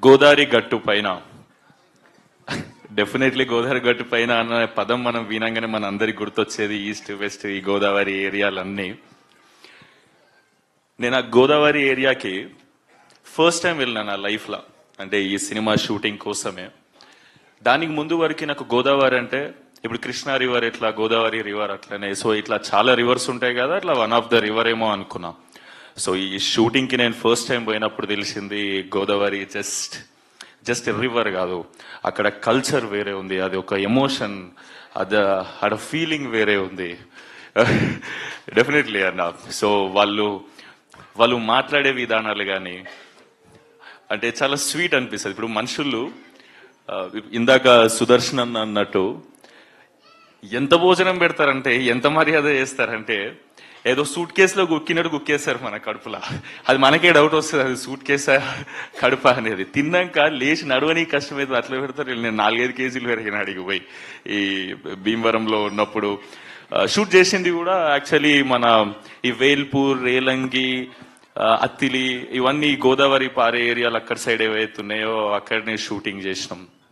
గోదావరి గట్టు పైన, డెఫినెట్లీ గోదావరి గట్టు పైన అన్న పదం మనం వినంగానే మన అందరికి గుర్తొచ్చేది ఈస్ట్ వెస్ట్ ఈ గోదావరి ఏరియాలన్నీ. నేను ఆ గోదావరి ఏరియాకి ఫస్ట్ టైం వెళ్ళినా నా లైఫ్లో, అంటే ఈ సినిమా షూటింగ్ కోసమే. దానికి ముందు వరకు నాకు గోదావరి అంటే ఇప్పుడు కృష్ణా రివర్ ఎట్లా, గోదావరి రివర్ అట్లనే, సో ఇట్లా చాలా రివర్స్ ఉంటాయి కదా, అట్లా వన్ ఆఫ్ ద రివర్ ఏమో అనుకున్నా. సో ఈ షూటింగ్కి నేను ఫస్ట్ టైం పోయినప్పుడు తెలిసింది గోదావరి జస్ట్ రివర్ కాదు, అక్కడ కల్చర్ వేరే ఉంది, అది ఒక ఎమోషన్, ఆడ ఫీలింగ్ వేరే ఉంది. డెఫినెట్లీ అన్న. సో వాళ్ళు మాట్లాడే విధానాలు కానీ అంటే చాలా స్వీట్ అనిపిస్తుంది. ఇప్పుడు మనుషులు ఇందాక సుదర్శన్ అన్నట్టు ఎంత భోజనం పెడతారంటే, ఎంత మర్యాద చేస్తారంటే, ఏదో సూట్ కేసులో గుక్కినట్టు గుక్కేస్తారు మన కడుపులా. అది మనకే డౌట్ వస్తుంది, అది సూట్ కేసా కడుప అనేది. తిన్నాక లేచి నడవని కష్టమైతే అట్లా పెడతారు. నేను 4-5 కేజీలు పెరిగిన అడిగి పోయి ఈ భీమవరంలో ఉన్నప్పుడు షూట్ చేసింది కూడా యాక్చువల్లీ మన ఈ వేల్పూర్, రేలంగి, అత్తిలి, ఇవన్నీ గోదావరి పారే ఏరియాలు అక్కడ సైడ్ ఏవైతే ఉన్నాయో అక్కడనే షూటింగ్ చేసినాం.